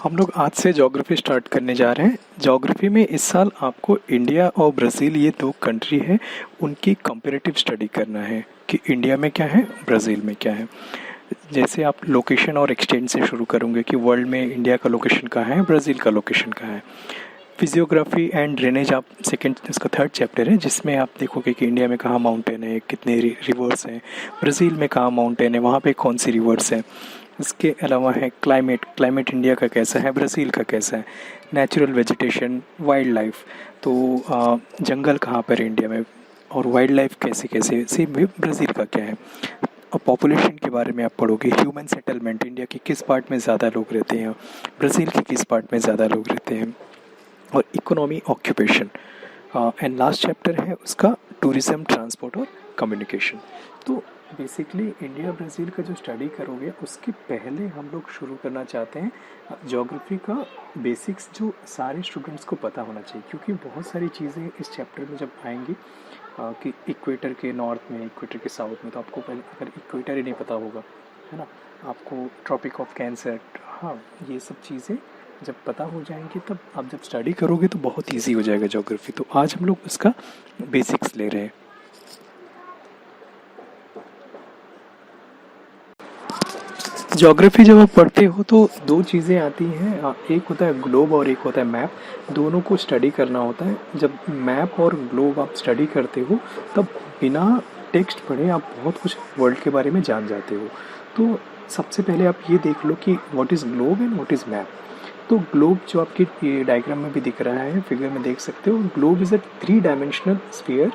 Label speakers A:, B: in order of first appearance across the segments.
A: हम लोग आज से ज्योग्राफी स्टार्ट करने जा रहे हैं। ज्योग्राफी में इस साल आपको इंडिया और ब्राज़ील, ये दो कंट्री है, उनकी कंपैरेटिव स्टडी करना है कि इंडिया में क्या है, ब्राज़ील में क्या है। जैसे आप लोकेशन और एक्सटेंट से शुरू करूँगे कि वर्ल्ड में इंडिया का लोकेशन कहाँ है, ब्राज़ील का लोकेशन कहाँ है। फिजियोग्राफी एंड ड्रेनेज आप सेकेंड, इसका थर्ड चैप्टर है, जिसमें आप देखोगे कि इंडिया में कहाँ माउंटेन है, कितने रिवर्स हैं, ब्राज़ील में कहाँ माउंटेन है, वहाँ पे कौन सी रिवर्स है। इसके अलावा है क्लाइमेट इंडिया का कैसा है, ब्राज़ील का कैसा है, नेचुरल वेजिटेशन, वाइल्ड लाइफ, तो जंगल कहाँ पर है इंडिया में, और वाइल्ड लाइफ कैसे कैसे, सेम भी ब्राज़ील का क्या है। और पॉपुलेशन के बारे में आप पढ़ोगे, ह्यूमन सेटलमेंट, इंडिया के किस पार्ट में ज़्यादा लोग रहते हैं, ब्राज़ील के किस पार्ट में ज़्यादा लोग रहते हैं, और economy, occupation, and last chapter है उसका टूरिज़्म, ट्रांसपोर्ट और कम्युनिकेशन। तो बेसिकली इंडिया ब्राज़ील का जो स्टडी करोगे उसके पहले हम लोग शुरू करना चाहते हैं ज्योग्राफी का बेसिक्स, जो सारे स्टूडेंट्स को पता होना चाहिए, क्योंकि बहुत सारी चीज़ें इस चैप्टर में जब आएंगी कि इक्वेटर के नॉर्थ में, इक्वेटर के साउथ में, तो आपको पहले अगर इक्वेटर ही नहीं पता होगा, है ना, आपको ट्रॉपिक ऑफ कैंसर, हाँ, ये सब चीज़ें जब पता हो जाएंगी तब आप जब स्टडी करोगे तो बहुत इजी हो जाएगा ज्योग्राफी। तो आज हम लोग उसका बेसिक्स ले रहे हैं। ज्योग्राफी जब आप पढ़ते हो तो दो चीज़ें आती हैं, एक होता है ग्लोब और एक होता है मैप। दोनों को स्टडी करना होता है। जब मैप और ग्लोब आप स्टडी करते हो तब बिना टेक्स्ट पढ़े आप बहुत कुछ वर्ल्ड के बारे में जान जाते हो। तो सबसे पहले आप ये देख लो कि what is globe and what is map. तो ग्लोब जो आपकी डायग्राम में भी दिख रहा है, फिगर में देख सकते हो, globe is a 3 dimensional sphere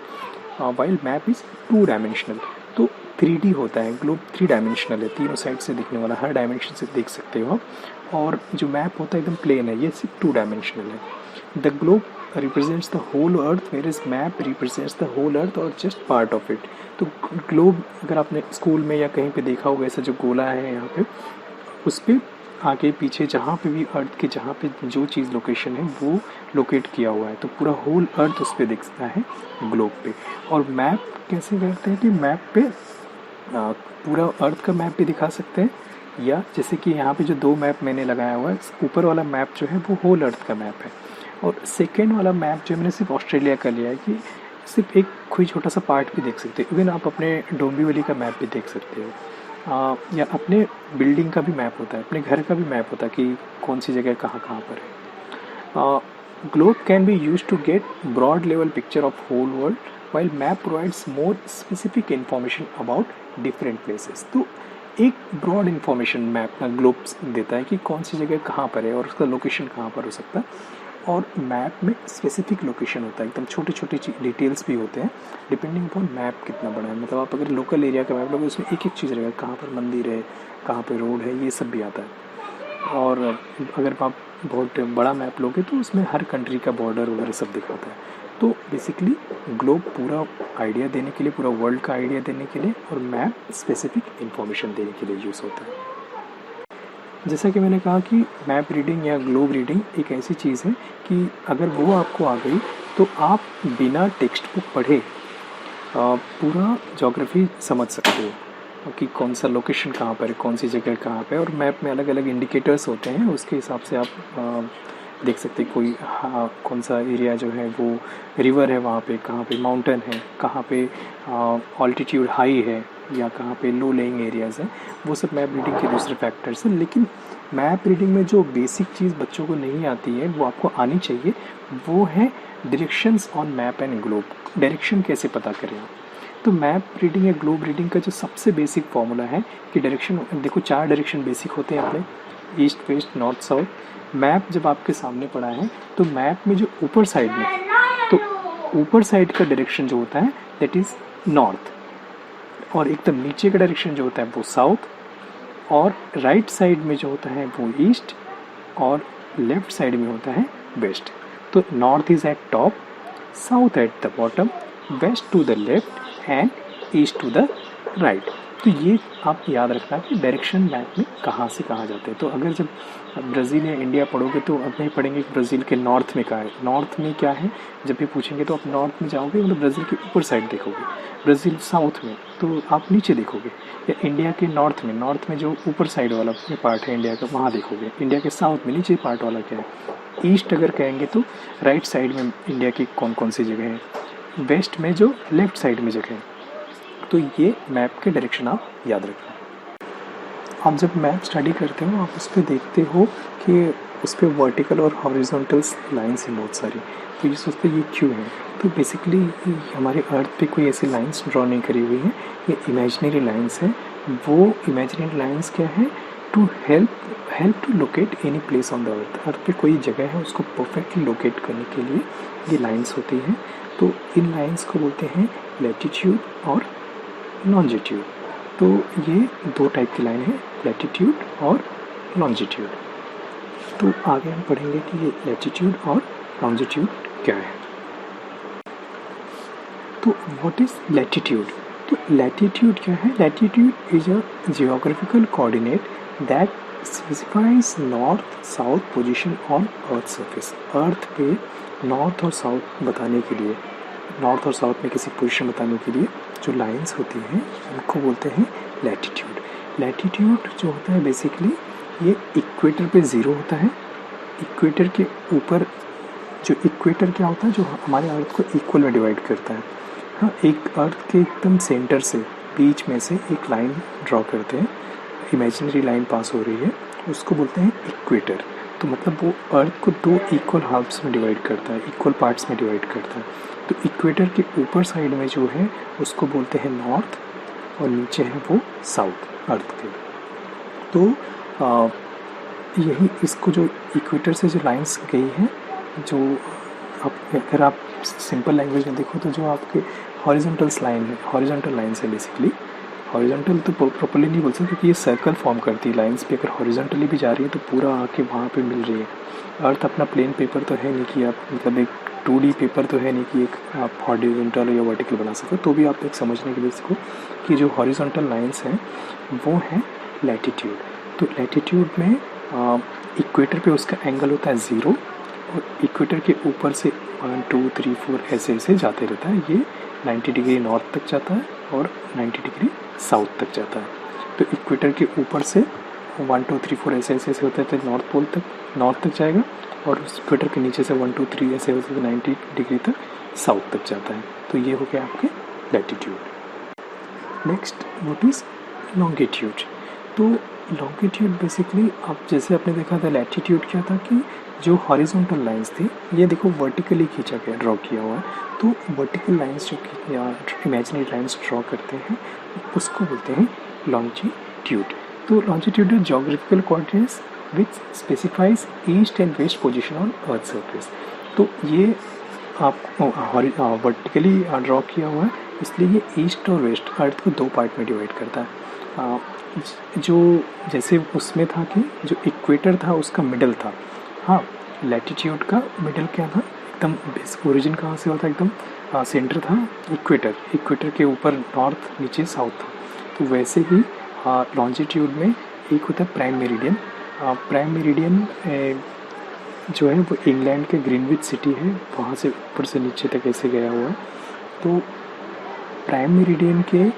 A: while map is 2 dimensional. तो 3D होता है, ग्लोब 3 डायमेंशनल है, तीनों साइड से दिखने वाला, हर डायमेंशन से देख सकते हो आप। और जो मैप होता है एकदम प्लेन है, ये सिर्फ 2 डायमेंशनल है। The globe represents the whole earth, where is map represents the whole earth और जस्ट पार्ट ऑफ इट। तो ग्लोब अगर आपने स्कूल में या कहीं पे देखा होगा, ऐसा जो गोला है यहाँ पे, उस पर आगे पीछे जहाँ पे भी अर्थ के, जहाँ पे जो चीज़ लोकेशन है वो लोकेट किया हुआ है, तो पूरा होल अर्थ उस पर दिखता है ग्लोब पे। और मैप कैसे करते हैं कि मैप पे पूरा अर्थ का मैप भी दिखा सकते हैं, या जैसे कि यहाँ पे जो 2 मैप मैंने लगाया हुआ है, ऊपर वाला मैप जो है वो होल अर्थ का मैप है, और सेकेंड वाला मैप जो मैंने सिर्फ ऑस्ट्रेलिया का लिया है कि सिर्फ एक कोई छोटा सा पार्ट भी देख सकते हो। इवन आप अपने डोंबिवली का मैप भी देख सकते हो, या अपने बिल्डिंग का भी मैप होता है, अपने घर का भी मैप होता है कि कौन सी जगह कहाँ कहाँ पर है। Globe can be use to get broad level picture of whole world, while map provides more specific information about different places. तो एक ब्रॉड इन्फॉर्मेशन मैप ग्लोब देता है कि कौन सी जगह कहाँ पर है और उसका लोकेशन कहाँ पर हो सकता है। और मैप में स्पेसिफिक लोकेशन होता है, एकदम छोटे छोटे डिटेल्स भी होते हैं, डिपेंडिंग अपॉन मैप कितना बड़ा है। मतलब आप अगर लोकल एरिया का मैप लोगे उसमें एक एक चीज़ रहेगा, कहाँ पर मंदिर है, कहाँ पर रोड है, ये सब भी आता है। और अगर आप बहुत बड़ा मैप लोगे तो उसमें हर कंट्री का बॉर्डर वगैरह सब दिखाता है। तो बेसिकली ग्लोब पूरा आइडिया देने के लिए, पूरा वर्ल्ड का आइडिया देने के लिए, और मैप स्पेसिफिक इन्फॉर्मेशन देने के लिए यूज़ होता है। जैसा कि मैंने कहा कि मैप रीडिंग या ग्लोब रीडिंग एक ऐसी चीज़ है कि अगर वो आपको आ गई तो आप बिना टेक्स्ट बुक पढ़े पूरा ज्योग्राफी समझ सकते हो कि कौन सा लोकेशन कहाँ पर है, कौन सी जगह कहाँ पे। और मैप में अलग अलग इंडिकेटर्स होते हैं, उसके हिसाब से आप देख सकते हैं कोई, हाँ, कौन सा एरिया जो है वो रिवर है, वहाँ पे कहाँ पे माउंटेन है, कहाँ पे ऑल्टीट्यूड हाई है, या कहाँ पे लो लेइंग एरियाज़ हैं। वो सब मैप रीडिंग के दूसरे फैक्टर्स हैं। लेकिन मैप रीडिंग में जो बेसिक चीज़ बच्चों को नहीं आती है वो आपको आनी चाहिए, वो है directions on map and globe. Direction कैसे पता करें आप? तो मैप रीडिंग या ग्लोब रीडिंग का जो सबसे बेसिक फॉर्मूला है कि डायरेक्शन, देखो 4 डायरेक्शन बेसिक होते हैं अपने, east, west, north, south. Map जब आपके सामने पड़ा है तो मैप में जो ऊपर साइड में, तो ऊपर साइड का डायरेक्शन जो होता है दैट इज़ नॉर्थ, और एकदम नीचे का डायरेक्शन जो होता है वो साउथ, और राइट साइड में जो होता है वो ईस्ट, और लेफ्ट साइड में होता है वेस्ट। तो north is at top, south at the bottom, west to the left and east to the right. तो ये आप याद रखना कि डायरेक्शन मैप में कहाँ से कहाँ जाते हैं। तो अगर जब ब्राज़ील या इंडिया पढ़ोगे तो अब नहीं पढ़ेंगे कि ब्राज़ील के नॉर्थ में कहाँ है, नॉर्थ में क्या है। जब भी पूछेंगे तो आप नॉर्थ में जाओगे मतलब ब्राज़ील के ऊपर साइड देखोगे, ब्राज़ील साउथ में तो आप नीचे देखोगे, या इंडिया के नॉर्थ में जो ऊपर साइड वाला पार्ट है इंडिया का वहाँ देखोगे, इंडिया के साउथ में नीचे पार्ट वाला क्या है। ईस्ट अगर कहेंगे तो राइट साइड में इंडिया की कौन कौन सी जगह है, वेस्ट में जो लेफ्ट साइड में जगह है। तो ये मैप के डायरेक्शन आप याद रखना। आप जब मैप स्टडी करते हो आप उस पर देखते हो कि उस पर वर्टिकल और हॉरिजॉन्टल लाइंस हैं बहुत सारी, तो ये सोचते ये क्यों है। तो बेसिकली हमारे अर्थ पे कोई ऐसी लाइंस ड्रॉ नहीं करी हुई है, ये इमेजिनरी लाइंस है। वो इमेजिनरी लाइंस क्या है, to help to locate any place on the earth. Earth पे कोई जगह है उसको परफेक्टली लोकेट करने के लिए ये लाइंस होती हैं। तो इन लाइंस को बोलते हैं लैटिट्यूड और लॉन्जिट्यूड। तो ये दो टाइप की लाइन है, लैटिट्यूड और लॉन्जिट्यूड। तो आगे हम पढ़ेंगे कि ये लैटिट्यूड और लॉन्जिट्यूड क्या है। तो व्हाट इज लैटिट्यूड। तो लैटिट्यूड क्या है, latitude is a geographical coordinate that specifies north south position on earth surface. Earth पे नॉर्थ और साउथ बताने के लिए, नॉर्थ और साउथ में किसी पोजीशन बताने के लिए जो लाइंस होती हैं उनको बोलते हैं लैटिट्यूड। लैटिट्यूड जो होता है बेसिकली ये इक्वेटर पे ज़ीरो होता है। इक्वेटर के ऊपर जो इक्वेटर क्या होता है, जो हमारे अर्थ को इक्वल में डिवाइड करता है। हाँ, एक अर्थ के एकदम सेंटर से बीच में से एक लाइन ड्रॉ करते हैं, इमेजिनरी लाइन पास हो रही है, उसको बोलते हैं इक्वेटर। तो मतलब वो अर्थ को दो इक्वल हाफ्स में डिवाइड करता है, इक्वल पार्ट्स में डिवाइड करता है। तो इक्वेटर के ऊपर साइड में जो है उसको बोलते हैं नॉर्थ और नीचे है वो साउथ अर्थ के। तो यही इसको जो इक्वेटर से जो लाइंस गई हैं, जो आप अगर आप सिंपल लैंग्वेज में देखो तो जो आपके हॉरिजॉन्टल्स लाइन है, हॉरिजॉन्टल लाइंस है बेसिकली। हॉरिजॉन्टल तो प्रॉपर्ली नहीं बोल सकते क्योंकि ये सर्कल फॉर्म करती है लाइंस पे, अगर हॉरिजॉन्टली भी जा रही है तो पूरा आके वहाँ पे मिल रही है। अर्थ अपना प्लेन पेपर तो है नहीं कि आप मतलब एक 2D पेपर तो है नहीं कि एक आप हॉरिजॉन्टल या वर्टिकल बना सको। तो भी आप एक समझने के लिए इसको कि जो हॉरिजॉन्टल लाइंस हैं वो है लैटिट्यूड। तो लैटिट्यूड में इक्वेटर पे उसका एंगल होता है 0 और इक्वेटर के ऊपर से 1 2 3 4 ऐसे ऐसे जाते रहता है। ये 90 डिग्री नॉर्थ तक जाता है और 90 डिग्री साउथ तक जाता है। तो इक्वेटर के ऊपर से 1 2 3 4 ऐसे ऐसे ऐसे होते थे नॉर्थ पोल तक, नॉर्थ तक जाएगा, और उस इक्वेटर के नीचे से 1 2 3 ऐसे होते 90 डिग्री तक साउथ तक जाता है। तो ये हो गया आपके latitude. Next what is longitude. तो लॉन्गिट्यूड बेसिकली आप जैसे आपने देखा था लैटिट्यूड क्या था कि जो हॉरिजॉन्टल लाइंस थी ये देखो वर्टिकली खींचा गया, ड्रॉ किया हुआ है। तो वर्टिकल लाइंस जो या इमेजिनरी लाइंस ड्रॉ करते हैं उसको बोलते हैं लॉन्जिट्यूड। तो longitude geographical coordinates which specifies east and west position on earth surface. तो ये आप वर्टिकली ड्रॉ किया हुआ है, इसलिए ये ईस्ट और वेस्ट अर्थ को दो पार्ट में डिवाइड करता है। जो जैसे उसमें था कि जो इक्वेटर था उसका मिडल था। हाँ, लैटिट्यूड का मिडल क्या था, एकदम ओरिजिन कहाँ से हुआ था, एकदम सेंटर था इक्वेटर, इक्वेटर के ऊपर नॉर्थ नीचे साउथ था। तो वैसे ही लॉन्जिट्यूड में एक होता है प्राइम मेरिडियन। प्राइम मेरिडियन जो है वो इंग्लैंड के ग्रीनविच सिटी है, वहाँ से ऊपर से नीचे तक ऐसे गया हुआ है। तो प्राइम मेरिडियन के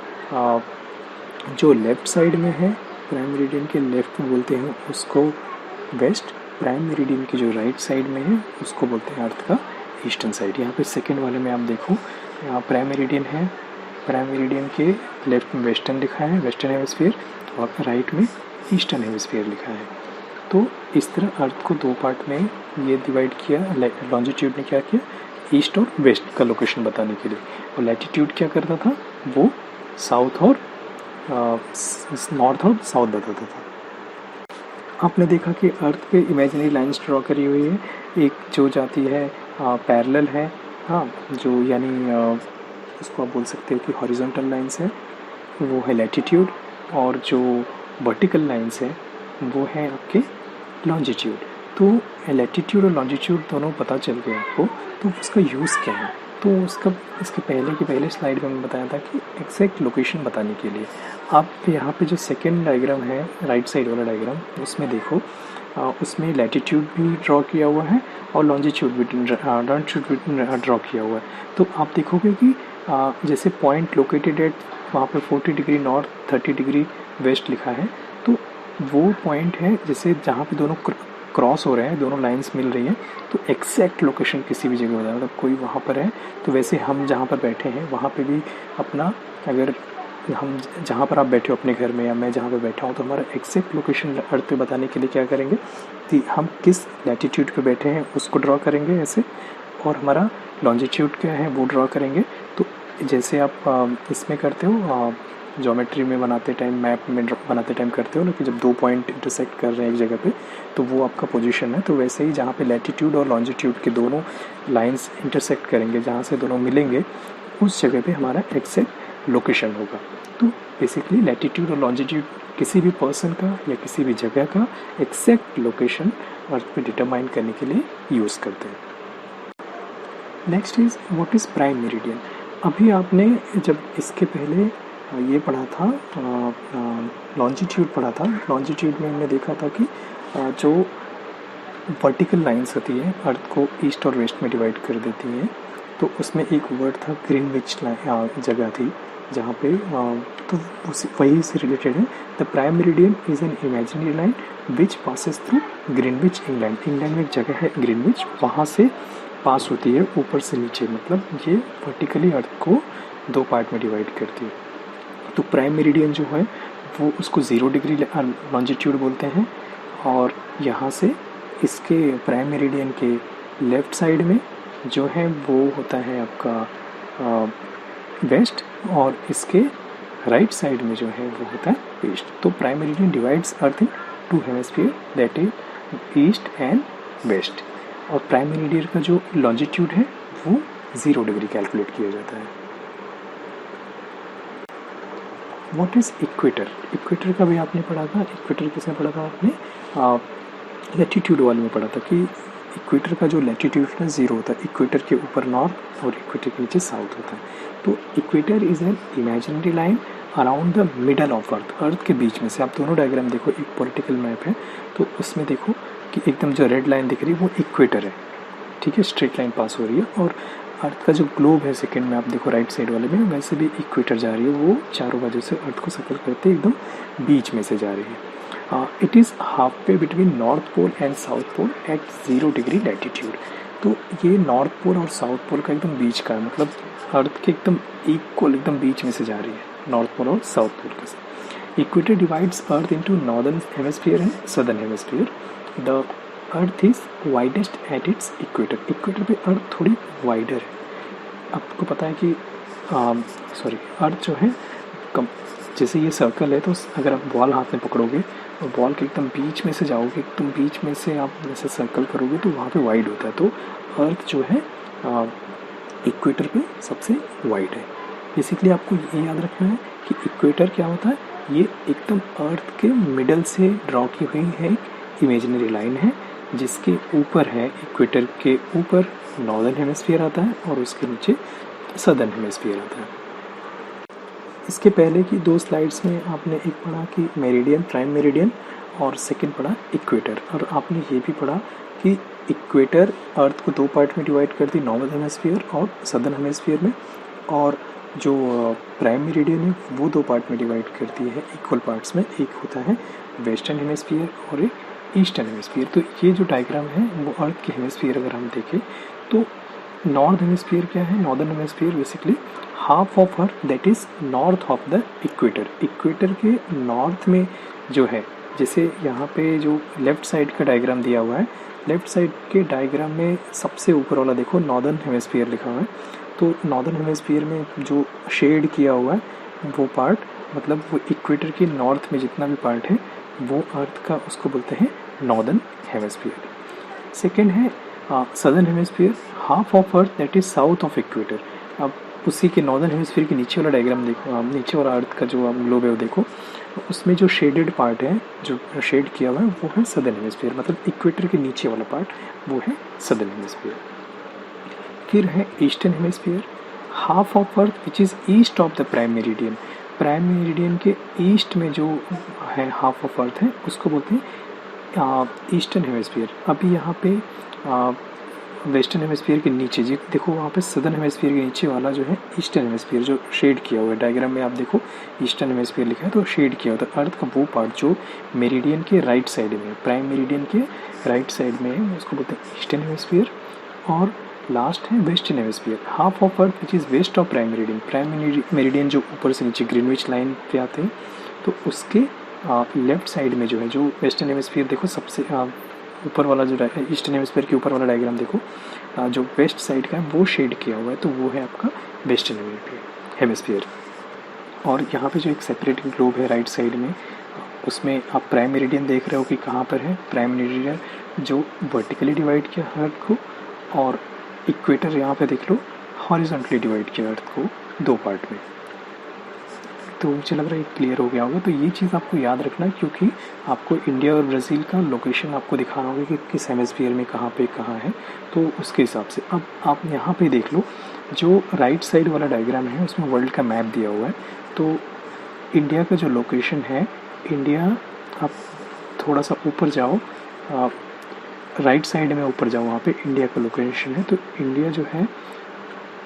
A: जो लेफ़्ट साइड में है, प्राइम मेरिडियन के लेफ़्ट में बोलते हैं उसको वेस्ट, प्राइम मेरिडियन की जो राइट साइड में है उसको बोलते हैं अर्थ का ईस्टर्न साइड। यहाँ पे सेकंड वाले में आप देखो यहाँ प्राइम मेरिडियन है, प्राइम मेरिडियन के लेफ़्ट में वेस्टर्न लिखा है, वेस्टर्न हेमिस्फीयर, और राइट में ईस्टर्न हेमिस्फीयर लिखा है। तो इस तरह अर्थ को दो पार्ट में ये डिवाइड किया। लॉन्जिट्यूड ने क्या किया, ईस्ट और वेस्ट का लोकेशन बताने के लिए, और लैटिट्यूड क्या करता था, वो साउथ और नॉर्थ और साउथ बताता था। आपने देखा कि अर्थ पे इमेजिनरी लाइंस ड्रॉ करी हुई है, एक जो जाती है पैरेलल है, हाँ, जो यानी उसको आप बोल सकते हो कि हॉरिजॉन्टल लाइंस है, वो है लैटिट्यूड, और जो वर्टिकल लाइंस है वो है आपके लॉन्जिट्यूड। तो लैटिट्यूड और लॉन्जिट्यूड दोनों पता चल गया आपको, तो उसका यूज़ क्या है। तो उसका इसके पहले की पहले स्लाइड में मैंने बताया था कि एग्जैक्ट लोकेशन बताने के लिए आप यहाँ पे जो सेकेंड डायग्राम है, राइट साइड वाला डायग्राम, उसमें देखो उसमें लैटिट्यूड भी ड्रॉ किया हुआ है और लॉन्जिट्यूड भी ड्रॉ किया हुआ है। तो आप देखोगे कि जैसे पॉइंट लोकेटेड एट वहाँ पे 40 डिग्री नॉर्थ 30 डिग्री वेस्ट लिखा है, तो वो पॉइंट है जैसे जहाँ पे दोनों क्रॉस हो रहे हैं, दोनों लाइंस मिल रही हैं, तो एग्जैक्ट लोकेशन किसी भी जगह हो जाए, मतलब कोई वहाँ पर है तो वैसे हम जहाँ पर बैठे हैं वहाँ पे भी अपना, अगर हम जहाँ पर आप बैठे हो अपने घर में या मैं जहाँ पर बैठा हूँ, तो हमारा एग्जैक्ट लोकेशन अर्थ पे बताने के लिए क्या करेंगे कि हम किस लैटिट्यूड पे बैठे हैं उसको ड्रॉ करेंगे ऐसे, और हमारा लॉन्जिट्यूड क्या है वो ड्रॉ करेंगे। तो जैसे आप इसमें करते हो ज्योमेट्री में बनाते टाइम, मैप में बनाते टाइम करते हो ना, कि जब दो पॉइंट इंटरसेक्ट कर रहे हैं एक जगह पे तो वो आपका पोजीशन है। तो वैसे ही जहाँ पे लैटिट्यूड और लॉन्जिट्यूड के दोनों लाइंस इंटरसेक्ट करेंगे, जहाँ से दोनों मिलेंगे, उस जगह पे हमारा एग्जैक्ट लोकेशन होगा। तो बेसिकली लैटिट्यूड और लॉन्जिट्यूड किसी भी पर्सन का या किसी भी जगह का एग्जैक्ट लोकेशन अर्थ पे डिटरमाइन करने के लिए यूज़ करते हैं। Next is what is prime meridian. अभी आपने जब इसके पहले ये पढ़ा था, लॉन्जिट्यूड पढ़ा था, लॉन्जिट्यूड में हमने देखा था कि जो वर्टिकल लाइंस होती है अर्थ को ईस्ट और वेस्ट में डिवाइड कर देती हैं, तो उसमें एक वर्ड था ग्रीनविच जगह थी जहाँ पे तो वही से रिलेटेड है। The prime meridian is an imaginary line which passes through Greenwich England. England में एक जगह है ग्रीनविच, वहाँ से पास होती है ऊपर से नीचे, मतलब ये वर्टिकली अर्थ को दो पार्ट में डिवाइड करती है। तो प्राइम मेरिडियन जो है वो उसको 0 डिग्री लॉन्जिट्यूड बोलते हैं, और यहाँ से इसके प्राइम मेरिडियन के लेफ़्ट साइड में जो है वो होता है आपका वेस्ट, और इसके राइट साइड में जो है वो होता है ईस्ट। तो prime meridian divides earth in 2 hemisphere, that is east and west. और प्राइम मेरिडियन का जो लॉन्जिट्यूड है वो 0 डिग्री कैलकुलेट किया जाता है। What is equator. इक्वेटर का भी आपने पढ़ा था। इक्वेटर किसने पढ़ा था आपने? लैटिट्यूड वाले में पढ़ा था कि इक्वेटर का जो लैटिट्यूड है 0 होता है, इक्वेटर के ऊपर नॉर्थ और इक्वेटर के नीचे साउथ होता है। तो equator is an imaginary line around the middle of earth, earth के बीच में से। आप दोनों डायग्राम देखो, एक पॉलिटिकल मैप है तो उसमें देखो कि एकदम जो रेड लाइन दिख रही है वो इक्वेटर है, ठीक है, स्ट्रेट लाइन पास हो रही है। और अर्थ का जो ग्लोब है सेकंड में आप देखो राइट साइड वाले में, वैसे भी इक्वेटर जा रही है, वो चारों वजह से अर्थ को सर्कल करते एकदम बीच में से जा रही है। It is halfway between north pole and south pole at 0 degree latitude. तो ये नॉर्थ पोल और साउथ पोल का एकदम बीच का है, मतलब अर्थ के एकदम इक्वल एकदम बीच में से जा रही है, नॉर्थ पोल और साउथ पोल के साथ। Equator divides earth into northern hemisphere and southern hemisphere. The earth is widest at its equator. Equator पे अर्थ थोड़ी वाइडर है। आपको पता है कि अर्थ जो है कम, जैसे ये सर्कल है, तो अगर आप बॉल हाथ में पकड़ोगे और बॉल के एकदम बीच में से जाओगे, एकदम बीच में से आप जैसे सर्कल करोगे तो वहाँ पे वाइड होता है। तो अर्थ जो है इक्वेटर पे सबसे वाइड है। बेसिकली आपको ये याद रखना है कि इक्वेटर क्या होता है, ये एकदम अर्थ के मिडल से ड्रॉ की हुई है एक इमेजिनरी लाइन है, जिसके ऊपर है, इक्वेटर के ऊपर नॉर्दर्न हेमिस्फीयर आता है और उसके नीचे सदर्न हेमिस्फीयर आता है। इसके पहले की 2 स्लाइड्स में आपने एक पढ़ा कि मेरिडियन, प्राइम मेरिडियन, और सेकंड पढ़ा इक्वेटर। और आपने ये भी पढ़ा कि इक्वेटर अर्थ को 2 पार्ट में डिवाइड करती, नॉर्दर्न हेमिस्फीयर और सदर्न हेमिस्फीयर में, और जो प्राइम मेरिडियन है वो 2 पार्ट में डिवाइड करती है इक्वल पार्ट्स में। एक होता है वेस्टर्न हेमिस्फीयर और एक ईस्टर्न हेमिस्फीयर। तो ये जो डायग्राम है वो अर्थ के हेमिस्फीयर अगर हम देखें तो नॉर्थ हेमिस्फीयर क्या है, northern hemisphere basically half of earth that is north of the equator. Equator के नॉर्थ में जो है, जैसे यहाँ पे जो लेफ़्ट साइड का डायग्राम दिया हुआ है, लेफ़्ट साइड के डायग्राम में सबसे ऊपर वाला देखो नॉर्दर्न हेमिस्फीयर लिखा हुआ है। तो नॉर्दर्न हेमिस्फीयर में जो शेड किया हुआ है वो पार्ट, मतलब वो इक्वेटर के नॉर्थ में जितना भी पार्ट है वो अर्थ का, उसको बोलते हैं नॉर्दर्न हेमिस्फीयर। सेकेंड है southern hemisphere, half of earth that is south of equator. अब उसी के नॉर्दर्न हेमिस्फीयर के नीचे वाला डायग्राम देखो, नीचे वाला अर्थ का जो ग्लोब है वो देखो, उसमें जो शेडेड पार्ट है, जो शेड किया हुआ है वो है सदर्न हेमिस्फीयर, मतलब इक्वेटर के नीचे वाला पार्ट वो है सदर्न हेमिस्फीयर। फिर है eastern hemisphere, half of earth which is east of the prime meridian. Prime meridian के ईस्ट में जो है हाफ ऑफ अर्थ है उसको बोलते हैं ईस्टर्न हेमिस्फीयर। अभी यहाँ पे वेस्टर्न हेमिस्फीयर के नीचे जी देखो, वहाँ पे सदर्न हेमिस्फीयर के नीचे वाला जो है ईस्टर्न हेमिस्फीयर, जो शेड किया हुआ है डायग्राम में आप देखो ईस्टर्न हेमिस्फीयर लिखा है तो शेड किया हुआ था। अर्थ का वो पार्ट जो मेरिडियन के राइट साइड में, प्राइम मेरिडियन के राइट साइड में है, उसको बोलते हैं ईस्टर्न हेमिस्फीयर। और लास्ट है western hemisphere, half of earth which is west of prime meridian. Prime meridian जो ऊपर से नीचे ग्रीनविच लाइन पे आते हैं तो उसके लेफ्ट साइड में जो है, जो वेस्टर्न हेमिस्फीयर देखो सबसे ऊपर वाला जो ईस्टर्न हेमिस्फीयर के ऊपर वाला डायग्राम देखो, जो वेस्ट साइड का है वो शेड किया हुआ है तो वो है आपका वेस्टर्न हेमिस्फीयर। और यहाँ पे जो एक सेपरेट ग्लोब है राइट साइड में, उसमें आप प्राइम मेरिडियन देख रहे हो कि कहाँ पर है। प्राइम मेरिडियन जो वर्टिकली डिवाइड किया अर्थ को, और इक्वेटर यहाँ पे देख लो हॉरिजॉन्टली डिवाइड किया अर्थ को दो पार्ट में। तो मुझे लग रहा है क्लियर हो गया होगा। तो ये चीज़ आपको याद रखना, क्योंकि आपको इंडिया और ब्राज़ील का लोकेशन आपको दिखाना होगा कि किस हेमिस्फीयर में कहाँ है, तो उसके हिसाब से अब आप यहाँ पे देख लो, जो राइट साइड वाला डायग्राम है उसमें वर्ल्ड का मैप दिया हुआ है। तो इंडिया का जो लोकेशन है, इंडिया आप थोड़ा सा ऊपर जाओ, राइट साइड में ऊपर जाओ, वहाँ पे इंडिया का लोकेशन है। तो इंडिया जो है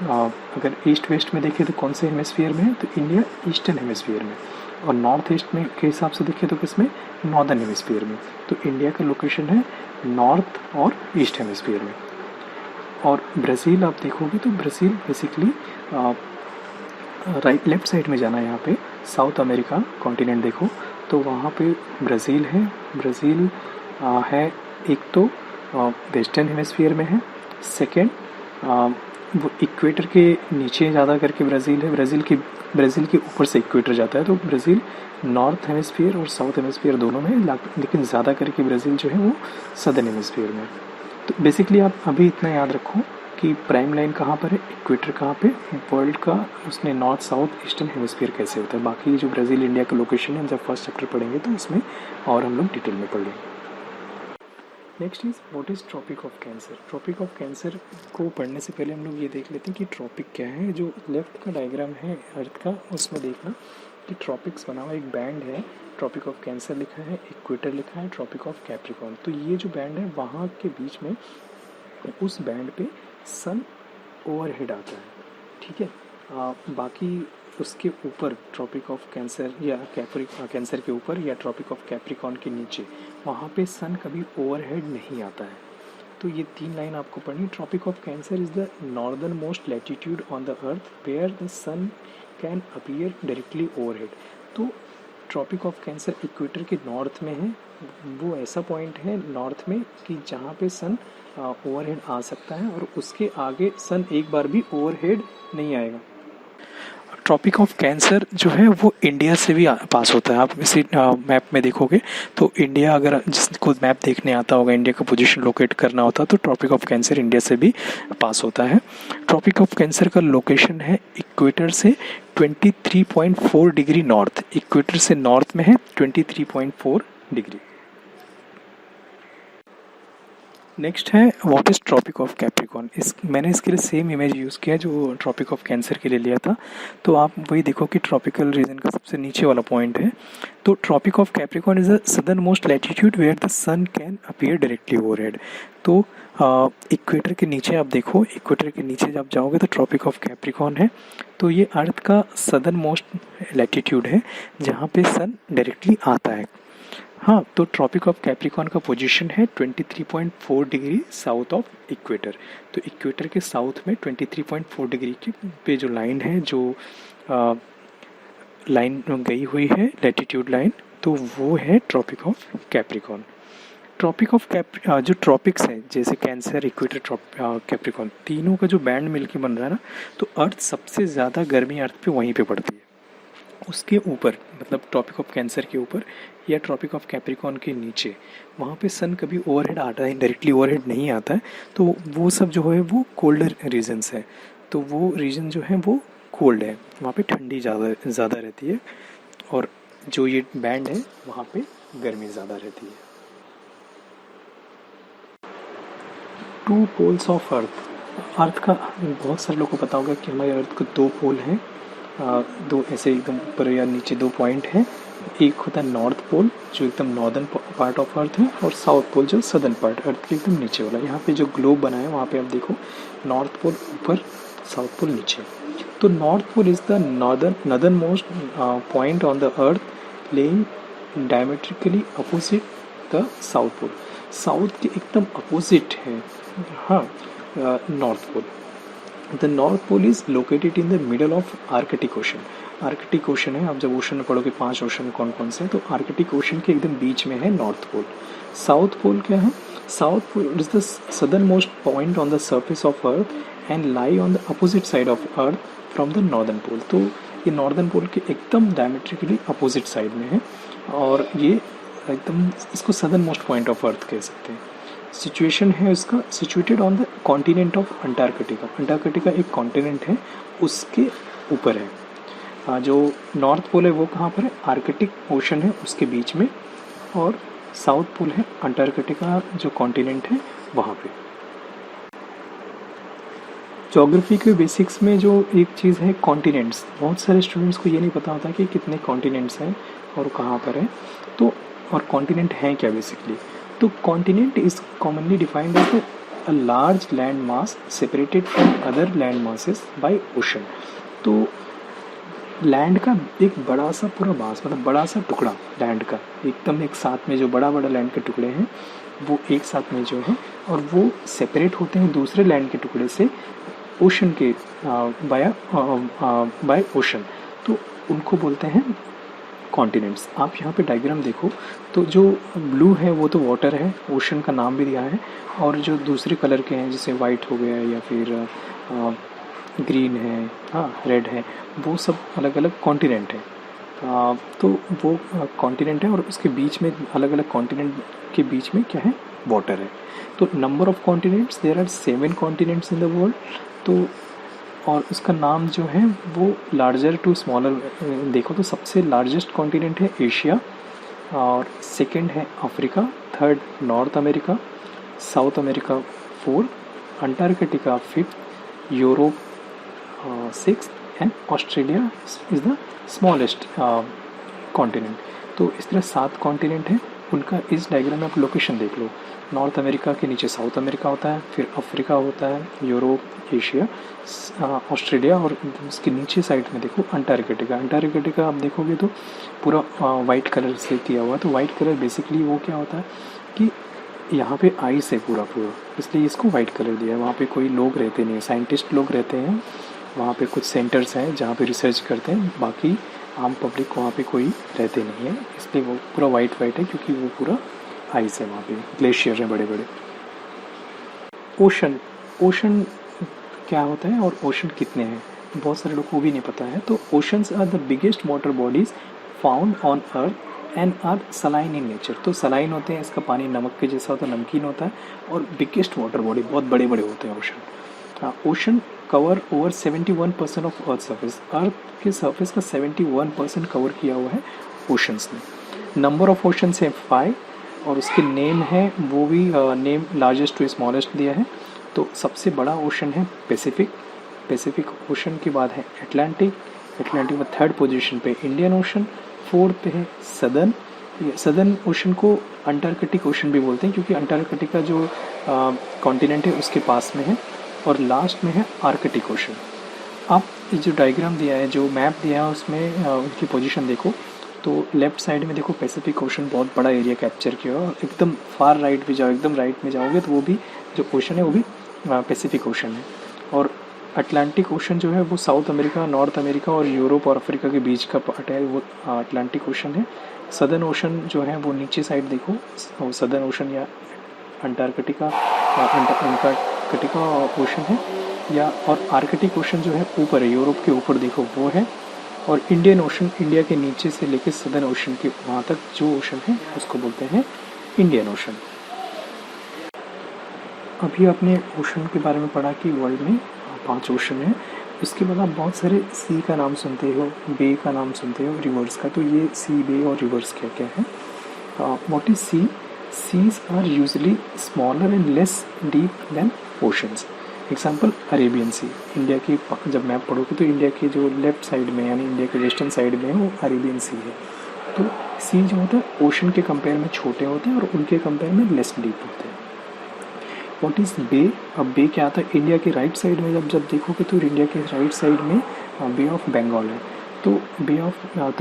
A: अगर ईस्ट वेस्ट में देखें तो कौन से हेमिस्फीयर में है, तो इंडिया ईस्टर्न हेमिस्फीयर में। और नॉर्थ ईस्ट में के हिसाब से देखें तो किस में, नॉर्दर्न हेमिस्फीयर में। तो इंडिया का लोकेशन है नॉर्थ और ईस्ट हेमिस्फीयर में। और ब्राज़ील आप देखोगे तो Brazil basically right left side में जाना है, यहाँ पे साउथ अमेरिका कॉन्टिनेंट देखो तो वहाँ पे ब्राज़ील है। ब्राज़ील है एक तो वेस्टर्न हेमिस्फीयर में है, सेकेंड वो इक्वेटर के नीचे ज़्यादा करके ब्राज़ील है। ब्राज़ील के ऊपर से इक्वेटर जाता है, तो ब्राज़ील नॉर्थ हेमिस्फीयर और साउथ हेमिस्फीयर दोनों में, लेकिन ज़्यादा करके ब्राज़ील जो है वो सदर्न हेमिस्फीयर में। तो बेसिकली आप अभी इतना याद रखो कि प्राइम लाइन कहाँ पर है, इक्वेटर कहाँ पे, वर्ल्ड का उसने नॉर्थ साउथ ईस्टर्न हेमिस्फीयर कैसे होता है। बाकी जो ब्राज़ील इंडिया का लोकेशन है, जब फर्स्ट चैप्टर पढ़ेंगे तो उसमें और हम लोग डिटेल में पढ़ लेंगे। Next is what is tropic of cancer. Tropic of cancer को पढ़ने से पहले हम लोग ये देख लेते हैं कि ट्रॉपिक क्या है। जो लेफ्ट का डायग्राम है अर्थ का, उसमें देखना कि ट्रॉपिक्स बना हुआ एक बैंड है, ट्रॉपिक ऑफ कैंसर लिखा है, इक्वेटर लिखा है, ट्रॉपिक ऑफ कैप्रिकॉर्न। तो ये जो बैंड है वहाँ के बीच में, उस बैंड पे सन ओवरहेड आता है, ठीक है। बाकी उसके ऊपर ट्रॉपिक ऑफ कैंसर या कैंसर के ऊपर या ट्रॉपिक ऑफ कैप्रिकॉर्न के नीचे, वहाँ पे सन कभी ओवरहेड नहीं आता है। तो ये तीन लाइन आपको पढ़नी। Tropic of cancer is the northernmost latitude on the earth where the sun can appear directly overhead. तो ट्रॉपिक ऑफ कैंसर इक्वेटर के नॉर्थ में है, वो ऐसा पॉइंट है नॉर्थ में कि जहाँ पे सन ओवरहेड आ सकता है, और उसके आगे सन एक बार भी ओवरहेड नहीं आएगा। ट्रॉपिक ऑफ कैंसर जो है वो इंडिया से भी पास होता है। आप इसी मैप में देखोगे तो इंडिया, अगर जिसको मैप देखने आता होगा, इंडिया का पोजीशन लोकेट करना होता है तो ट्रॉपिक ऑफ कैंसर इंडिया से भी पास होता है। ट्रॉपिक ऑफ कैंसर का लोकेशन है इक्वेटर से 23.4 डिग्री नॉर्थ, इक्वेटर से नॉर्थ में है 23.4 डिग्री। नेक्स्ट है what is tropic of Capricorn. मैंने इसके लिए सेम इमेज यूज़ किया जो ट्रॉपिक ऑफ कैंसर के लिए लिया था। तो आप वही देखो कि ट्रॉपिकल रीजन का सबसे नीचे वाला पॉइंट है। तो tropic of Capricorn is the southern most latitude where the sun can appear directly overhead. तो इक्वेटर के नीचे आप देखो, इक्वेटर के नीचे जब जाओगे तो ट्रॉपिक ऑफ कैप्रिकॉर्न है। तो ये अर्थ का सदर्न मोस्ट लैटिट्यूड है जहाँ पे सन डायरेक्टली आता है। हाँ, तो ट्रॉपिक ऑफ कैप्रिकॉर्न का पोजीशन है 23.4 डिग्री साउथ ऑफ इक्वेटर। तो इक्वेटर के साउथ में 23.4 डिग्री के पे जो लाइन है, जो लाइन गई हुई है लैटिट्यूड लाइन, तो वो है Tropic of Capricorn. Tropic of जो ट्रॉपिक्स हैं जैसे कैंसर, इक्वेटर, कैप्रिकॉर्न, तीनों का जो बैंड मिलके बन रहा है ना, तो अर्थ सबसे ज़्यादा गर्मी अर्थ पे वहीं पे पड़ती है। उसके ऊपर, मतलब ट्रॉपिक ऑफ कैंसर के ऊपर या ट्रॉपिक ऑफ कैप्रिकॉर्न के नीचे, वहाँ पे सन कभी ओवरहेड आता है, डायरेक्टली ओवरहेड नहीं आता है। तो वो सब जो है वो कोल्डर रीजन्स है। तो वो रीजन जो है वो कोल्ड है, वहाँ पे ठंडी ज़्यादा रहती है, और जो ये बैंड है वहाँ पे गर्मी ज़्यादा रहती है। Two poles of earth. Earth का बहुत सारे लोगों को पता होगा कि हमारे अर्थ के दो पोल हैं, दो ऐसे एकदम ऊपर या नीचे दो पॉइंट हैं। एक होता है नॉर्थ पोल जो एकदम नॉर्दर्न पार्ट ऑफ अर्थ है, और साउथ पोल जो सदर्न पार्ट अर्थ के एकदम नीचे वाला। यहाँ पे जो ग्लोब बना है वहाँ पे आप देखो नॉर्थ पोल ऊपर, साउथ पोल नीचे। तो North Pole is the northernmost point on the earth lying diametrically opposite the South Pole. South के एकदम अपोजिट है हाँ North Pole. The North Pole is located in the middle of Arctic Ocean. Arctic Ocean है, आप जब ocean में पढ़ोगे 5 ओशन कौन कौन से हैं, तो आर्कटिक ओशन के एकदम बीच में है नॉर्थ पोल। साउथ पोल क्या है? South pole is the southern most point on the surface of earth and lie on the opposite side of earth from the northern pole. तो ये नॉर्दर्न पोल के एकदम डायमेट्रिकली अपोजिट साइड में है, और ये एकदम इसको southern most point of earth कह सकते हैं। सिचुएशन है इसका situated on the continent of Antarctica. Antarctica एक कॉन्टिनेंट है, उसके ऊपर है। जो नॉर्थ पोल है वो कहाँ पर है? आर्कटिक ओशन है उसके बीच में, और साउथ पोल है अंटार्कटिका जो कॉन्टिनेंट है वहाँ पे। ज्योग्राफी के बेसिक्स में जो एक चीज़ है कॉन्टिनेंट्स, बहुत सारे स्टूडेंट्स को ये नहीं पता होता कि कितने कॉन्टिनेंट्स हैं और कहाँ पर है, तो और कॉन्टिनेंट हैं क्या बेसिकली। तो continent is commonly defined as a large land mass separated from other land masses by ocean. तो लैंड का एक बड़ा सा पूरा मास, मतलब बड़ा सा टुकड़ा लैंड का एकदम एक साथ में, जो बड़ा बड़ा लैंड के टुकड़े हैं वो एक साथ में जो है, और वो सेपरेट होते हैं दूसरे लैंड के टुकड़े से ओशन के बाय ओशन, तो उनको बोलते हैं कॉन्टिनेंट्स। आप यहाँ पे डायग्राम देखो तो जो ब्लू है वो तो वाटर है, ओशन का नाम भी दिया है, और जो दूसरे कलर के हैं जैसे वाइट हो गया या फिर ग्रीन है, हाँ रेड है, वो सब अलग अलग कॉन्टिनेंट है। तो वो कॉन्टिनेंट है, और उसके बीच में अलग अलग कॉन्टिनेंट के बीच में क्या है? वाटर है। तो number of continents, there are 7 continents in the world. तो और उसका नाम जो है वो लार्जर टू स्मॉलर देखो तो सबसे लार्जेस्ट कॉन्टिनेंट है एशिया, और सेकंड है Africa, third north America, south America 4, Antarctica 5th, Europe 6th and Australia is the smallest continent. तो इस तरह 7 कॉन्टिनेंट है, उनका इस डायग्राम में आप लोकेशन देख लो। नॉर्थ अमेरिका के नीचे साउथ अमेरिका होता है, फिर अफ्रीका होता है, यूरोप, एशिया, ऑस्ट्रेलिया, और उसके नीचे साइड में देखो अंटार्कटिका। अंटार्कटिका आप देखोगे तो पूरा वाइट कलर से किया हुआ है। तो वाइट कलर बेसिकली वो क्या होता है कि यहाँ पे आइस है पूरा पूरा, इसलिए इसको वाइट कलर दिया है। वहाँ पे कोई लोग रहते नहीं हैं, साइंटिस्ट लोग रहते हैं, वहाँ पे कुछ सेंटर्स हैं जहाँ पे रिसर्च करते हैं, बाकी आम पब्लिक वहाँ पे कोई रहते नहीं है, इसलिए वो पूरा वाइट है, क्योंकि वो पूरा आइस है, वहाँ पे ग्लेशियर हैं बड़े बड़े। ओशन, ओशन क्या होता है और ओशन कितने हैं, बहुत सारे लोगों को भी नहीं पता है। तो oceans are the biggest water bodies found on earth and are saline in nature. तो सलाइन होते हैं, इसका पानी नमक के जैसा होता है, नमकीन होता है, और बिगेस्ट वाटर बॉडी, बहुत बड़े बड़े होते हैं ocean. Ocean cover over 71% of earth surface. Earth के सर्फेस का 71% कवर किया हुआ है ओशंस ने। नंबर ऑफ ओशंस है 5, और उसके नेम है वो भी नेम लार्जेस्ट टू स्मॉलेस्ट दिया है। तो सबसे बड़ा ओशन है पैसिफिक, पैसिफिक ओशन के बाद है अटलांटिक, अटलांटिक में 3rd पोजीशन पे इंडियन ओशन, 4th पे है सदर्न। सदर्न ओशन को अंटार्कटिक ओशन भी बोलते हैं, क्योंकि अंटार्कटिका जो कॉन्टिनेंट है उसके पास में है, और लास्ट में है आर्कटिक ओशन। आप जो डायग्राम दिया है, जो मैप दिया है, उसमें उनकी पोजीशन देखो तो लेफ्ट साइड में देखो पैसिफिक ओशन बहुत बड़ा एरिया कैप्चर किया है, और एकदम फार राइट भी जाओ, एकदम राइट में जाओगे तो वो भी जो ओशन है वो भी पैसिफिक ओशन है। और अटलांटिक ओशन जो है वो साउथ अमेरिका, नॉर्थ अमेरिका और यूरोप और अफ्रीका के बीच का पार्ट है, वो अटलांटिक ओशन है। सदर्न ओशन जो है वो नीचे साइड देखो, सदर्न ओशन या अंटार्कटिका ओशन है, या और आर्कटिक ओशन जो है ऊपर है, यूरोप के ऊपर देखो वो है, और इंडियन ओशन इंडिया के नीचे से लेकर सदर्न ओशन के वहाँ तक जो ओशन है उसको बोलते हैं इंडियन ओशन। अभी आपने ओशन के बारे में पढ़ा कि वर्ल्ड में 5 ओशन है। इसके बाद आप बहुत सारे सी का नाम सुनते हो, बे का नाम सुनते हो, रिवर्स का। तो ये सी, बे और रिवर्स क्या क्या है? What is sea? Seas are usually smaller and less deep than oceans. Example Arabian Sea, India की जब मैप पढ़ोगे तो इंडिया के जो लेफ्ट साइड में यानी इंडिया के वेस्टर्न साइड में है वो अरेबियन सी है। तो सी जो होता है ओशन के कंपेयर में छोटे होते हैं और उनके कंपेयर में लेस डीप होते हैं। व्हाट इज़ बे? अब बे क्या आता है? इंडिया के राइट साइड में जब देखोगे तो इंडिया के राइट साइड में बे ऑफ बंगाल है। तो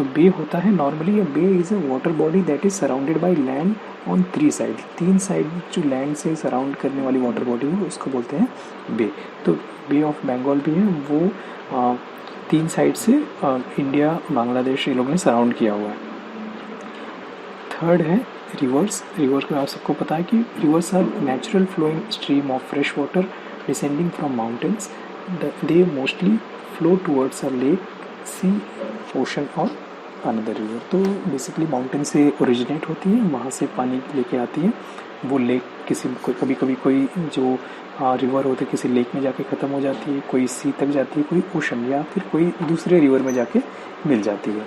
A: बे होता है normally, bay is a water body that is surrounded by land on 3 side. 3 side जो लैंड से सराउंड करने वाली वाटर बॉडी है उसको बोलते हैं बे। तो बे ऑफ बंगाल भी है, वो 3 साइड से इंडिया बांग्लादेश ये लोग ने सराउंड किया हुआ है। थर्ड है रिवर्स। रिवर का आप सबको पता है कि rivers are natural flowing stream of fresh water descending from mountains. They mostly flow towards a lake, sea, ocean और अनदर रिवर। तो बेसिकली माउंटेन से ओरिजिनेट होती है, वहाँ से पानी लेके आती है। वो लेक कभी कभी कोई जो रिवर होते है किसी लेक में जाके ख़त्म हो जाती है, कोई सी तक जाती है, कोई ओशन या फिर कोई दूसरे रिवर में जाके मिल जाती है।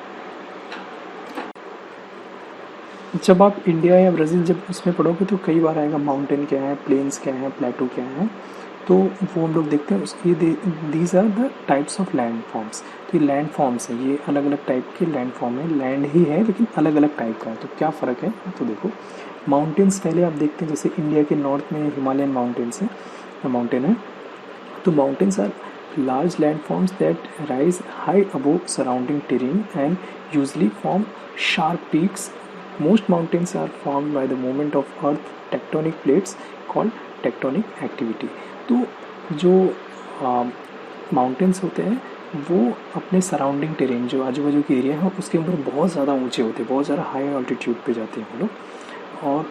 A: जब आप इंडिया या ब्राज़ील जब उसमें पढ़ोगे तो कई बार आएगा माउंटेन क्या है, प्लेन्स क्या है, प्लेटो क्या है। तो वो हम लोग देखते हैं उसकी these are the types of landforms. तो ये लैंड फॉर्म्स हैं, ये अलग अलग टाइप के लैंड फॉर्म है, लैंड ही है लेकिन अलग अलग टाइप का है। तो क्या फ़र्क है? तो देखो माउंटेन्स पहले आप देखते हैं, जैसे इंडिया के नॉर्थ में हिमालयन माउंटेन्स है, माउंटेन है। तो mountains are large landforms that rise high above surrounding terrain and usually form sharp peaks. Most mountains are formed by the movement of earth tectonic plates called tectonic activity. तो जो mountains होते हैं वो अपने surrounding terrain जो आजू बाजू के एरिया है उसके ऊपर बहुत ज़्यादा ऊंचे होते हैं, बहुत ज़्यादा हाई ऑल्टीट्यूड पे जाते हैं वो लोग। और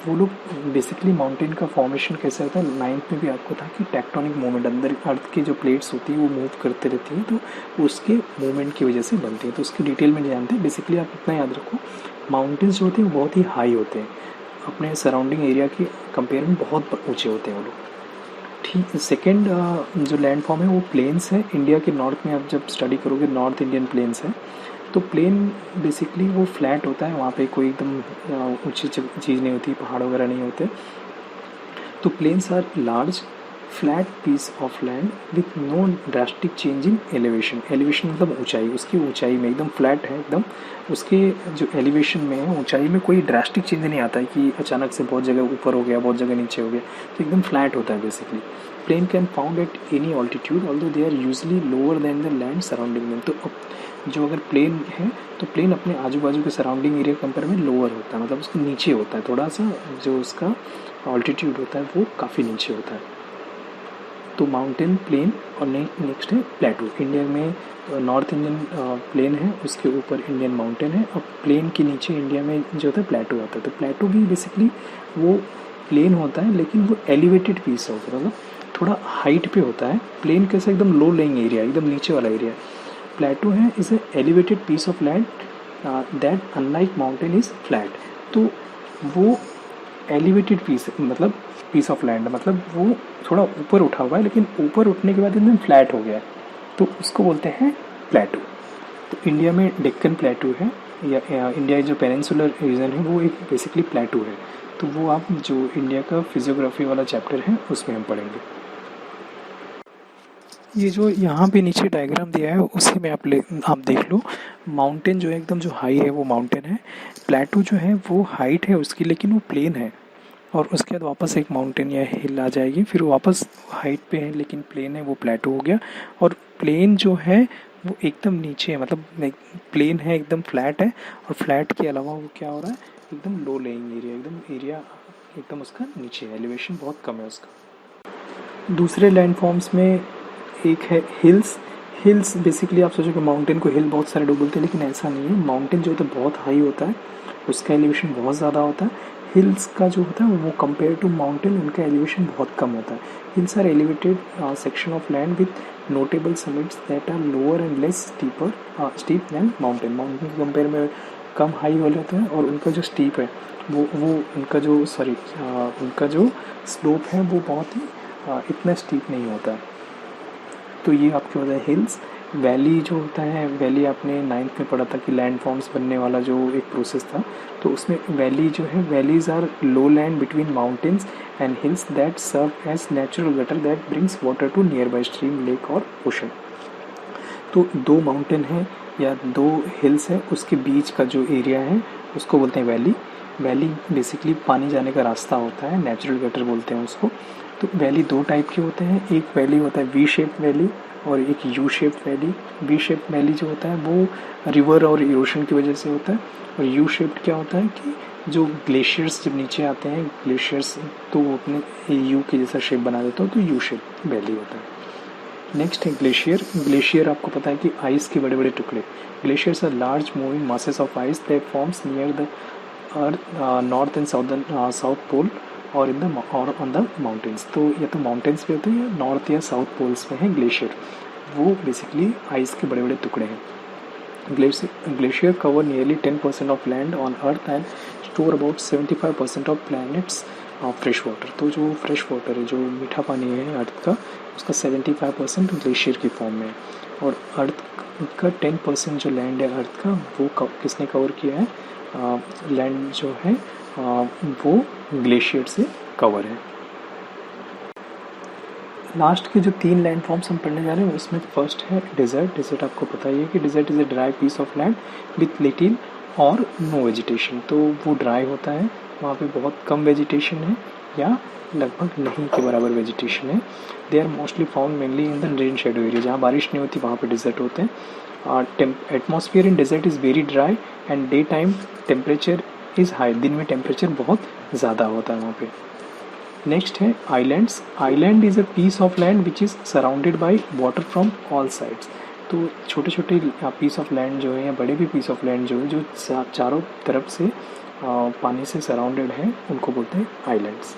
A: वो लोग बेसिकली माउंटेन का फॉर्मेशन कैसे होता है, 9th में भी आपको था कि टेक्टोनिक मूवमेंट, अंदर अर्थ की जो प्लेट्स होती है वो मूव करते रहती हैं, तो उसके मूवमेंट की वजह से बनती है। तो उसकी डिटेल में नहीं जानते, बेसिकली आप इतना याद रखो माउंटेन्स जो होते हैं बहुत ही हाई होते हैं, अपने सराउंडिंग एरिया के कंपेयर में बहुत ऊँचे होते हैं वो लोग। ठीक, सेकेंड जो लैंड फॉर्म है वो प्लेन्स है। इंडिया के नॉर्थ में आप जब स्टडी करोगे नॉर्थ इंडियन प्लेन्स है। तो प्लेन बेसिकली वो फ्लैट होता है, वहाँ पे कोई एकदम ऊंची चीज़ नहीं होती, पहाड़ वगैरह नहीं होते। तो plains are large flat piece of land with no drastic change in elevation. Elevation मतलब ऊंचाई, उसकी ऊंचाई में एकदम फ्लैट है, एकदम उसके जो एलिवेशन में है ऊंचाई में कोई ड्रास्टिक चेंज नहीं आता है कि अचानक से बहुत जगह ऊपर हो गया, बहुत जगह नीचे हो गया। तो एकदम फ्लैट होता है basically. Plain can found at any altitude although they are usually lower than the land surrounding them. तो जो अगर प्लेन है तो प्लेन अपने आजू बाजू के सराउंडिंग एरिया कंपेयर में लोअर होता है, मतलब उसके नीचे होता है थोड़ा सा, जो उसका ऑल्टीट्यूड होता है वो काफ़ी नीचे होता है। तो माउंटेन, प्लेन और नेक्स्ट है प्लेटू। इंडिया में नॉर्थ इंडियन प्लेन है, उसके ऊपर इंडियन माउंटेन है, और प्लेन के नीचे इंडिया में जो होता है प्लेटू आता है। तो प्लेटू भी बेसिकली वो प्लेन होता है लेकिन वो एलिवेटेड पीस होता है, मतलब थोड़ा हाइट पे होता है। प्लेन कैसे एकदम लो लेइंग एरिया, एकदम नीचे वाला एरिया। प्लेटू है is a elevated piece of land that unlike mountain is flat. तो वो एलिवेटेड पीस मतलब पीस ऑफ लैंड मतलब वो थोड़ा ऊपर उठा हुआ है लेकिन ऊपर उठने के बाद एकदम फ्लैट हो गया है, तो उसको बोलते हैं प्लेटू। तो इंडिया में डेक्कन प्लेटू है, या इंडिया जो पेनिनसुलर रीजन है वो एक बेसिकली प्लेटू है। तो वो आप जो इंडिया का फिजियोग्राफी वाला चैप्टर है उसमें हम पढ़ेंगे। ये जो यहाँ पे नीचे डायग्राम दिया है उसी में आप देख लो, माउंटेन जो है एकदम जो हाई है वो माउंटेन है, प्लेटू जो है वो हाइट है उसकी लेकिन वो प्लेन है, और उसके बाद वापस एक माउंटेन या हिल आ जाएगी, फिर वापस हाइट पे है लेकिन प्लेन है, वो प्लेटू हो गया। और प्लेन जो है वो एकदम नीचे है, मतलब प्लेन है एकदम फ्लैट है, और फ्लैट के अलावा वो क्या हो रहा है एकदम लो लेइंग एरिया, एकदम एरिया एकदम उसका नीचे है, एलिवेशन बहुत कम है उसका। दूसरे लैंड फॉर्म्स में एक है हिल्स। हिल्स बेसिकली आप सोचो कि माउंटेन को हिल बहुत सारे लोग बोलते हैं, लेकिन ऐसा नहीं है। माउंटेन जो होता है बहुत हाई होता है, उसका एलिवेशन बहुत ज़्यादा होता है। हिल्स का जो होता है वो कंपेयर टू माउंटेन उनका एलिवेशन बहुत कम होता है। Hills are elevated section of land with notable summits that are lower and less steep than mountain. Mountain के कंपेयर में कम हाई वाले होते हैं, और उनका जो स्टीप है वो उनका जो स्लोप है वो बहुत ही इतना स्टीप नहीं होता है। तो ये आपके होता है हिल्स। वैली जो होता है, वैली आपने 9th में पढ़ा था कि लैंड फॉर्म्स बनने वाला जो एक प्रोसेस था, तो उसमें वैली जो है, valleys are low land between mountains and hills that serve as natural gutter that brings water to nearby stream, lake और ओशन। तो दो माउंटेन है या दो हिल्स है, उसके बीच का जो एरिया है उसको बोलते हैं वैली। वैली बेसिकली पानी जाने का रास्ता होता है, नेचुरल गटर बोलते हैं उसको। तो वैली दो टाइप के होते हैं, एक वैली होता है वी शेप वैली और एक U shape valley. V shape valley जो होता है वो रिवर और इरोशन की वजह से होता है, और यू शेप क्या होता है कि जो ग्लेशियर्स जब नीचे आते हैं ग्लेशियर्स, तो वो अपने यू के जैसा शेप बना देते हो, तो यू शेप वैली होता है। नेक्स्ट है ग्लेशियर। ग्लेशियर आपको पता है कि आइस के बड़े बड़े टुकड़े। Glaciers are large moving masses of ice that forms near the earth north and south pole और इन द और ऑन द माउंटेन्स। तो या तो माउंटेन्स पे होते हैं या नॉर्थ या साउथ पोल्स पे हैं ग्लेशियर, वो बेसिकली आइस के बड़े बड़े टुकड़े हैं। Glacier cover nearly 10% of land on Earth and store about 75% of planet's fresh water। तो जो फ्रेश वाटर है, जो मीठा पानी है अर्थ का, उसका 75% ग्लेशियर की फॉर्म में है। और अर्थ का 10% जो लैंड है अर्थ का, वो किसने कवर किया है? लैंड जो है वो ग्लेशियर से कवर है। लास्ट के जो 3 लैंड फॉर्म्स हम पढ़ने जा रहे हैं उसमें फर्स्ट है डेजर्ट। डेजर्ट आपको पता ही है कि desert is a dry piece of land with little और नो वेजिटेशन। तो वो ड्राई होता है, वहाँ पे बहुत कम वेजिटेशन है या लगभग नहीं के बराबर वेजिटेशन है। They are mostly found mainly in the rain shadow area, जहाँ बारिश नहीं होती वहाँ पे डेजर्ट होते हैं। Atmosphere in desert is very dry and day time temperature is high. दिन में टेम्परेचर बहुत ज़्यादा होता है वहाँ पे। नेक्स्ट है islands. Island is a piece of land which is surrounded by water from all sides. तो छोटे छोटे पीस ऑफ लैंड जो है या बड़े भी पीस ऑफ लैंड जो है, जो चारों तरफ से पानी से सराउंडेड है, उनको बोलते हैं islands.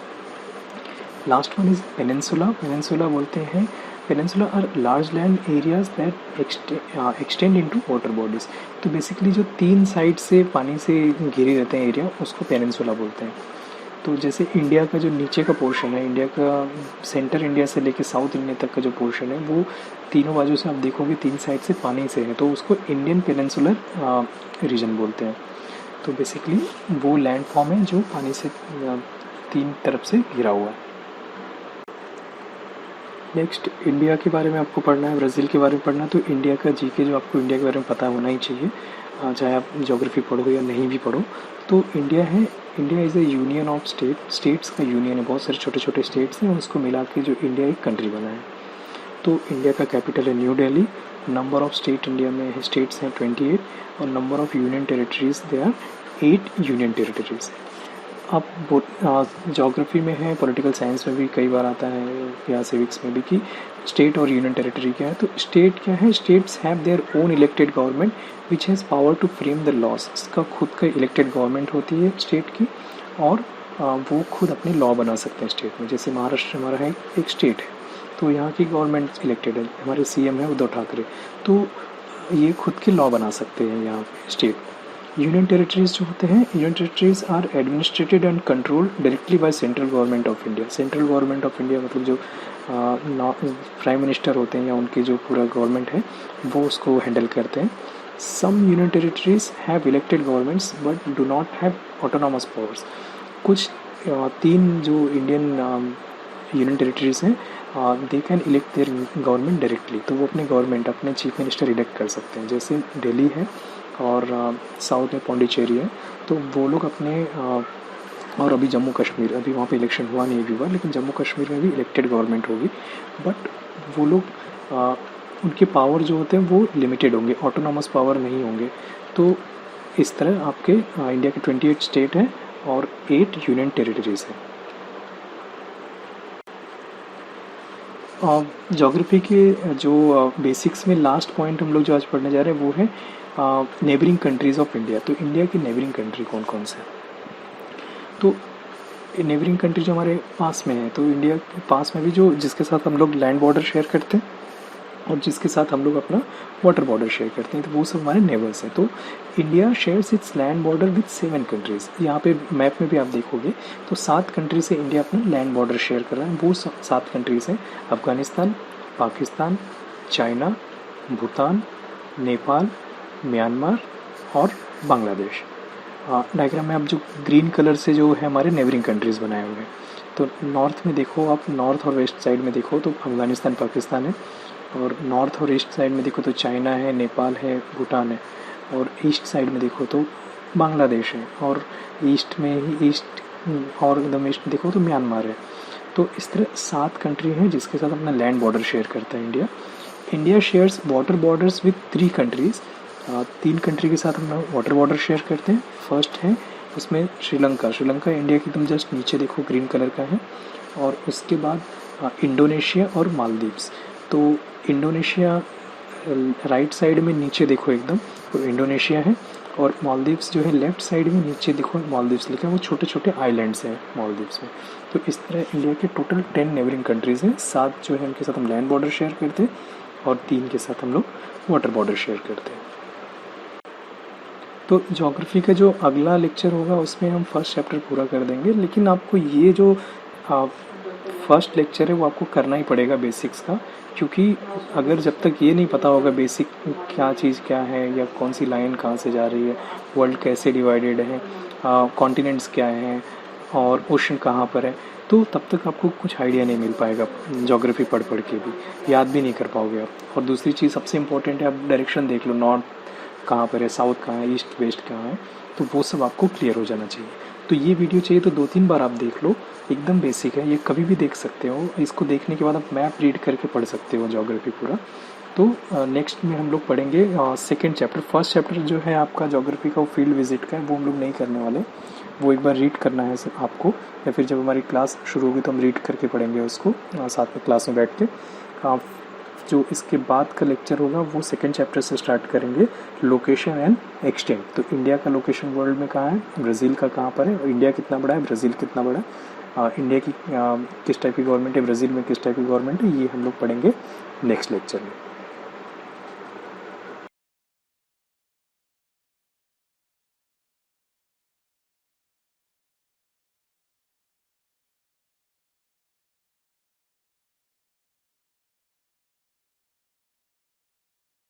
A: Last one is peninsula. Peninsula बोलते हैं, peninsula are large land areas that extend into water bodies. तो बेसिकली जो 3 साइड से पानी से घिरे रहते हैं एरिया, उसको पेनिनसुला बोलते हैं। तो जैसे इंडिया का जो नीचे का पोर्शन है, इंडिया का सेंटर इंडिया से लेके साउथ इंडिया तक का जो पोर्शन है, वो तीनों बाजू से आप देखोगे 3 साइड से पानी से है, तो उसको इंडियन पेनिनसुलर रीजन बोलते हैं। तो बेसिकली वो लैंड फॉर्म है जो पानी से 3 तरफ से घिरा हुआ है। नेक्स्ट इंडिया के बारे में आपको पढ़ना है, ब्राज़ील के बारे में पढ़ना है। तो इंडिया का जीके जो आपको इंडिया के बारे में पता होना ही चाहिए, चाहे आप ज्योग्राफी पढ़ो या नहीं भी पढ़ो। तो इंडिया है, India is A union of states का यूनियन है, बहुत सारे छोटे छोटे स्टेट्स हैं, उसको मिला के जो इंडिया एक कंट्री बना है। तो इंडिया का कैपिटल है New Delhi. Number of state India में स्टेट्स हैं 28 और number of union territories they are 8 union territories. अब ज्योग्राफी में है, पॉलिटिकल साइंस में भी कई बार आता है या सिविक्स में भी कि स्टेट और यूनियन टेरिटरी क्या है। तो स्टेट क्या है? States have their own elected government which has power to frame the laws. इसका खुद का इलेक्टेड गवर्नमेंट होती है स्टेट की, और वो खुद अपने लॉ बना सकते हैं स्टेट में। जैसे महाराष्ट्र हमारा है, एक स्टेट है, तो यहाँ की गवर्नमेंट इलेक्टेड है, हमारे सीएम है उद्धव ठाकरे, तो ये खुद के लॉ बना सकते हैं यहाँ पे स्टेट। यूनियन टेरिटरीज जो होते हैं, union territories are administered and controlled directly by central government of India. Central government of India मतलब जो प्राइम मिनिस्टर होते हैं या उनके जो पूरा गवर्नमेंट है, वो उसको हैंडल करते हैं। Some union territories have elected governments but do not have autonomous powers. कुछ 3 जो इंडियन यूनियन टेरिटरीज हैं, they can elect their government directly. तो वो अपने गवर्नमेंट, अपने चीफ मिनिस्टर इलेक्ट कर सकते हैं। जैसे दिल्ली है और साउथ में पौंडीचेरी है, तो वो लोग अपने और अभी जम्मू कश्मीर, अभी वहाँ पे इलेक्शन हुआ नहीं अभी बार, लेकिन जम्मू कश्मीर में भी इलेक्टेड गवर्नमेंट होगी, बट वो लोग उनके पावर जो होते हैं वो लिमिटेड होंगे, ऑटोनॉमस पावर नहीं होंगे। तो इस तरह आपके इंडिया के 28 स्टेट हैं और 8 यूनियन टेरिटरीज हैं। ज्योग्राफी के जो बेसिक्स में लास्ट पॉइंट हम लोग जो आज पढ़ने जा रहे हैं वो है नेबरिंग कंट्रीज़ ऑफ इंडिया। तो इंडिया की नेबरिंग कंट्री कौन कौन से हैं? तो नेबरिंग कंट्री जो हमारे पास में है, तो इंडिया के पास में भी जो जिसके साथ हम लोग लैंड बॉर्डर शेयर करते हैं और जिसके साथ हम लोग अपना वाटर बॉर्डर शेयर करते हैं, तो वो सब हमारे नेबर्स हैं। तो India shares it's land border with 7 countries. यहाँ पे मैप में भी आप देखोगे तो 7 कंट्री से इंडिया अपना लैंड बॉर्डर शेयर कर रहा है। वो 7 कंट्रीज़ हैं: अफ़गानिस्तान, पाकिस्तान, चाइना, भूटान, नेपाल, म्यांमार और बांग्लादेश। डायग्राम में आप जो ग्रीन कलर से जो है हमारे नेबरिंग कंट्रीज़ बनाए हुए हैं। तो नॉर्थ में देखो आप, नॉर्थ और वेस्ट साइड में देखो तो अफ़गानिस्तान, पाकिस्तान है, और नॉर्थ और ईस्ट साइड में देखो तो चाइना है, नेपाल है, भूटान है, और ईस्ट साइड में देखो तो बांग्लादेश है, और ईस्ट में ही ईस्ट और एकदम ईस्ट देखो तो म्यांमार है। तो इस तरह 7 कंट्री हैं जिसके साथ अपना लैंड बॉर्डर शेयर करता है India. India shares water borders with 3 countries. 3 country के साथ हम वाटर बॉर्डर शेयर करते हैं। फर्स्ट है उसमें श्रीलंका। श्रीलंका इंडिया के एकदम जस्ट नीचे देखो ग्रीन कलर का है। और उसके बाद इंडोनेशिया और मालदीव्स। तो इंडोनेशिया राइट साइड में नीचे देखो एकदम तो इंडोनेशिया है, और मालदीव्स जो है लेफ़्ट साइड में नीचे देखो मालदीव्स लिखा है, वो छोटे छोटे आइलैंड्स हैं मालदीव्स में। तो इस तरह इंडिया के टोटल 10 नेबरिंग कंट्रीज़ हैं। 7 जो है उनके साथ हम लैंड बॉर्डर शेयर करते हैं, और 3 के साथ हम लोग वाटर बॉर्डर शेयर करते हैं। तो ज्योग्राफी का जो अगला लेक्चर होगा उसमें हम फर्स्ट चैप्टर पूरा कर देंगे, लेकिन आपको ये जो फर्स्ट लेक्चर है वो आपको करना ही पड़ेगा बेसिक्स का, क्योंकि अगर जब तक ये नहीं पता होगा बेसिक क्या चीज़ क्या है, या कौन सी लाइन कहाँ से जा रही है, वर्ल्ड कैसे डिवाइडेड है, कॉन्टिनेंट्स क्या हैं, और ओशन कहाँ पर है, तो तब तक आपको कुछ आइडिया नहीं मिल पाएगा। ज्योग्राफी पढ़ के भी याद भी नहीं कर पाओगे आप। और दूसरी चीज़ सबसे इम्पोर्टेंट है, आप डायरेक्शन देख लो, नॉर्थ कहाँ पर है, साउथ कहाँ है, ईस्ट वेस्ट कहाँ है, तो वो सब आपको क्लियर हो जाना चाहिए। तो ये वीडियो चाहिए तो 2-3 बार आप देख लो, एकदम बेसिक है, ये कभी भी देख सकते हो। इसको देखने के बाद आप मैप रीड करके पढ़ सकते हो ज्योग्राफी पूरा। तो नेक्स्ट में हम लोग पढ़ेंगे सेकेंड चैप्टर। फर्स्ट चैप्टर जो है आपका ज्योग्राफी का, वो फील्ड विजिट का है, वो हम लोग नहीं करने वाले। वो एक बार रीड करना है आपको, या फिर जब हमारी क्लास शुरू होगी तो हम रीड करके पढ़ेंगे उसको साथ में क्लास में बैठ के। जो इसके बाद का लेक्चर होगा वो सेकंड चैप्टर से स्टार्ट करेंगे, लोकेशन एंड एक्सटेंट। तो इंडिया का लोकेशन वर्ल्ड में कहाँ है, ब्राज़ील का कहाँ पर है, इंडिया कितना बड़ा है, ब्राज़ील कितना बड़ा है, इंडिया की किस टाइप की गवर्नमेंट है, ब्राज़ील में किस टाइप की गवर्नमेंट है, ये हम लोग पढ़ेंगे नेक्स्ट लेक्चर में।